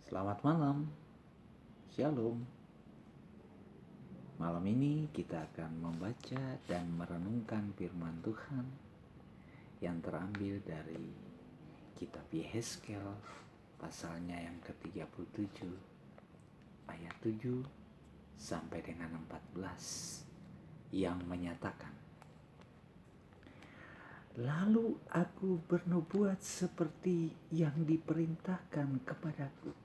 Selamat malam, Shalom. Malam ini kita akan membaca dan merenungkan firman Tuhan yang terambil dari kitab Yehezkel pasalnya yang ke-37 ayat 7 sampai dengan 14 yang menyatakan, "Lalu aku bernubuat seperti yang diperintahkan kepadaku.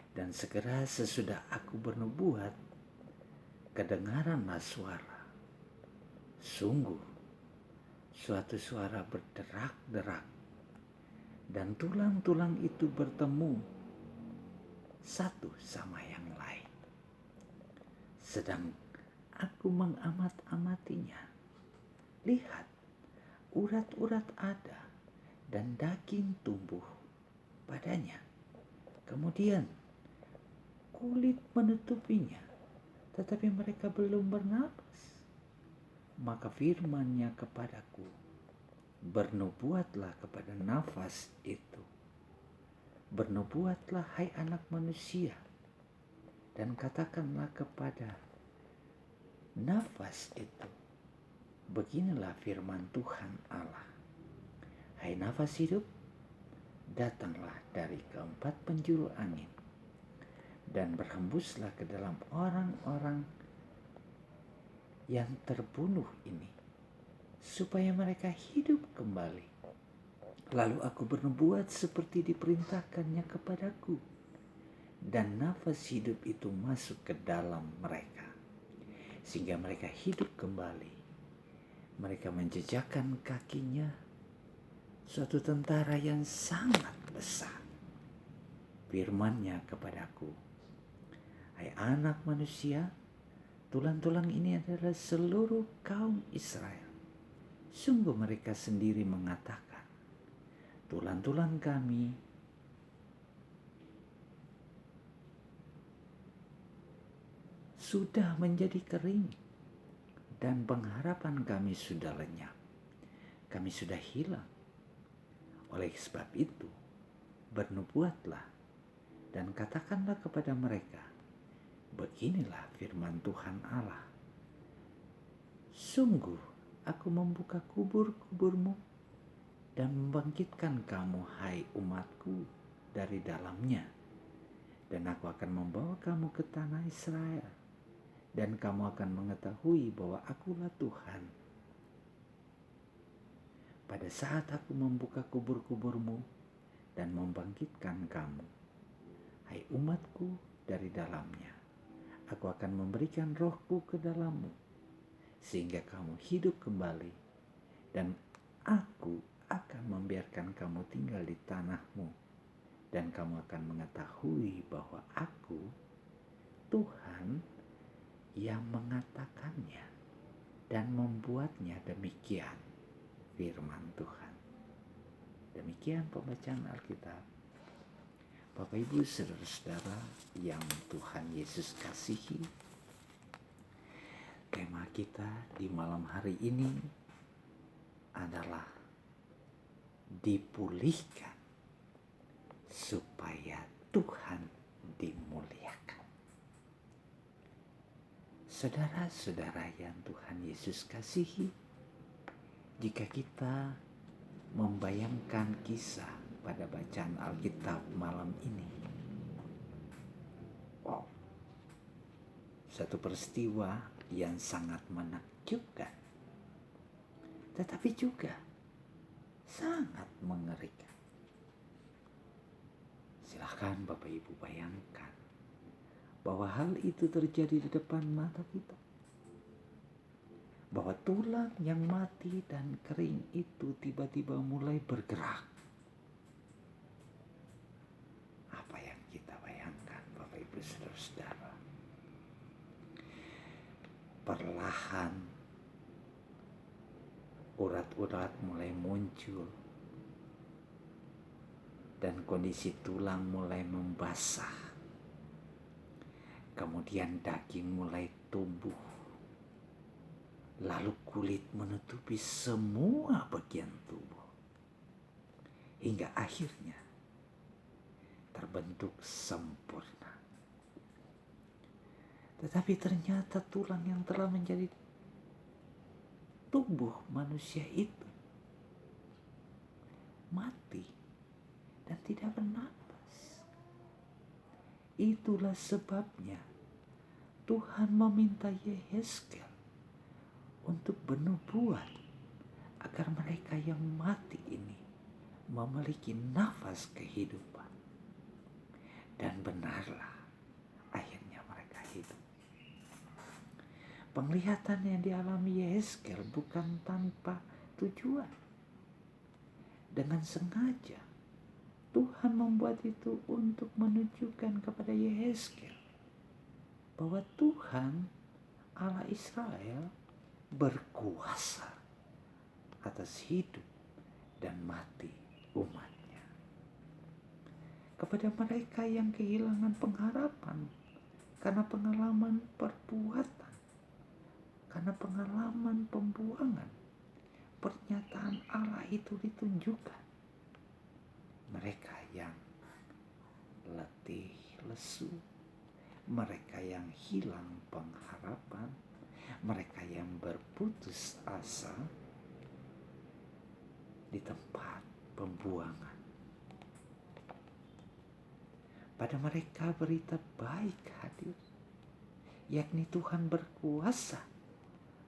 Dan segera sesudah aku bernubuat, kedengaranlah suara. Sungguh, suatu suara berderak-derak, dan tulang-tulang itu bertemu satu sama yang lain. Sedang aku mengamat-amatinya. Lihat, urat-urat ada, dan daging tumbuh padanya. Kemudian kulit menutupinya, tetapi mereka belum bernapas. Maka firman-Nya kepadaku, bernubuatlah kepada nafas itu. Bernubuatlah, hai anak manusia, dan katakanlah kepada nafas itu, beginilah firman Tuhan Allah. Hai nafas hidup, datanglah dari keempat penjuru angin, dan berhembuslah ke dalam orang-orang yang terbunuh ini, supaya mereka hidup kembali. Lalu aku bernubuat seperti diperintahkannya kepadaku, dan nafas hidup itu masuk ke dalam mereka, sehingga mereka hidup kembali. Mereka menjejakkan kakinya suatu tentara yang sangat besar. Firman-Nya kepadaku, hai anak manusia, tulang-tulang ini adalah seluruh kaum Israel. Sungguh mereka sendiri mengatakan, tulang-tulang kami sudah menjadi kering, dan pengharapan kami sudah lenyap. Kami sudah hilang. Oleh sebab itu, bernubuatlah dan katakanlah kepada mereka, beginilah firman Tuhan Allah. Sungguh aku membuka kubur-kuburmu dan membangkitkan kamu, hai umatku, dari dalamnya. Dan aku akan membawa kamu ke tanah Israel, dan kamu akan mengetahui bahwa akulah Tuhan. Pada saat aku membuka kubur-kuburmu dan membangkitkan kamu, hai umatku, dari dalamnya, aku akan memberikan rohku ke dalammu, sehingga kamu hidup kembali, dan aku akan membiarkan kamu tinggal di tanahmu, dan kamu akan mengetahui bahwa aku, Tuhan, yang mengatakannya dan membuatnya demikian. Firman Tuhan. Demikian pembacaan Alkitab. Bapak Ibu saudara-saudara yang Tuhan Yesus kasihi, tema kita di malam hari ini adalah dipulihkan supaya Tuhan dimuliakan. Saudara-saudara yang Tuhan Yesus kasihi, jika kita membayangkan kisah pada bacaan Alkitab malam ini, satu peristiwa yang sangat menakjubkan, tetapi juga sangat mengerikan. Silahkan Bapak Ibu bayangkan bahwa hal itu terjadi di depan mata kita. Bahwa tulang yang mati dan kering itu tiba-tiba mulai bergerak. Apa yang kita bayangkan Bapak Ibu saudara-saudara? Perlahan urat-urat mulai muncul, dan kondisi tulang mulai membasah. Kemudian daging mulai tumbuh. Lalu kulit menutupi semua bagian tubuh. Hingga akhirnya berbentuk sempurna. Tetapi ternyata tulang yang telah menjadi tubuh manusia itu mati dan tidak bernapas. Itulah sebabnya Tuhan meminta Yehezkel untuk bernubuat agar mereka yang mati ini memiliki nafas kehidupan. Dan benarlah, akhirnya mereka hidup. Penglihatan yang dialami Yehezkel bukan tanpa tujuan. Dengan sengaja Tuhan membuat itu untuk menunjukkan kepada Yehezkel bahwa Tuhan Allah Israel berkuasa atas hidup dan mati umatnya. Kepada mereka yang kehilangan pengharapan karena pengalaman perbuatan, karena pengalaman pembuangan, pernyataan Allah itu ditunjukkan. Mereka yang letih, lesu, mereka yang hilang pengharapan, mereka yang berputus asa di tempat pembuangan. Pada mereka berita baik hadir, yakni Tuhan berkuasa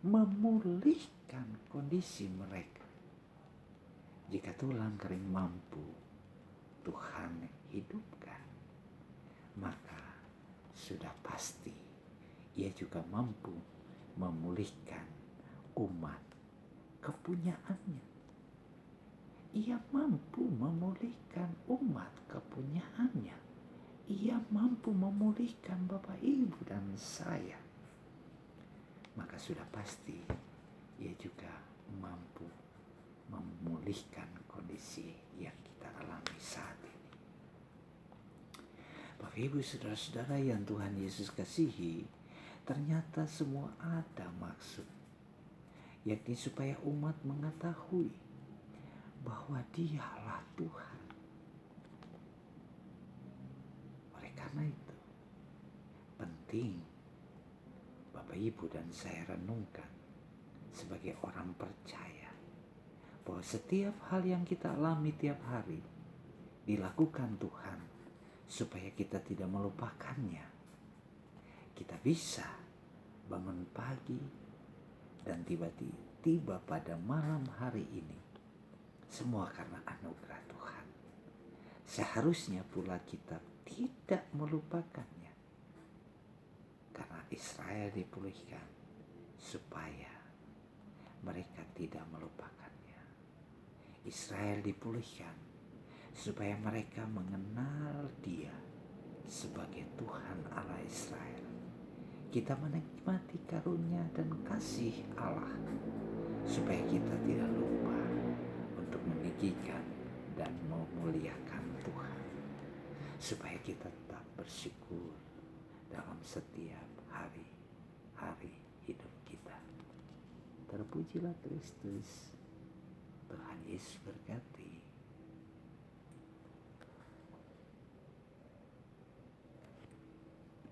memulihkan kondisi mereka. Jika tulang kering mampu Tuhan hidupkan, maka sudah pasti Ia juga mampu memulihkan umat kepunyaannya. Ia mampu memulihkan umat kepunyaannya. Ia mampu memulihkan Bapak, Ibu, dan saya. Maka sudah pasti Ia juga mampu memulihkan kondisi yang kita alami saat ini. Bapak, Ibu, saudara-saudara yang Tuhan Yesus kasihi, ternyata semua ada maksud, yakni supaya umat mengetahui bahwa Dialah Tuhan. Oleh karena itu, penting Bapak, Ibu, dan saya renungkan sebagai orang percaya bahwa setiap hal yang kita alami tiap hari dilakukan Tuhan supaya kita tidak melupakannya. Kita bisa bangun pagi dan tiba-tiba pada malam hari ini, semua karena anugerah Tuhan. Seharusnya pula kita tidak melupakannya, karena Israel dipulihkan supaya mereka tidak melupakannya. Israel dipulihkan supaya mereka mengenal Dia sebagai Tuhan Allah Israel. Kita menikmati karunia dan kasih Allah supaya kita tidak lupa untuk meninggikan dan memuliakan Tuhan, supaya kita tetap bersyukur dalam setiap hari-hari hidup kita. Terpujilah Kristus. Tuhan Yesus berkati.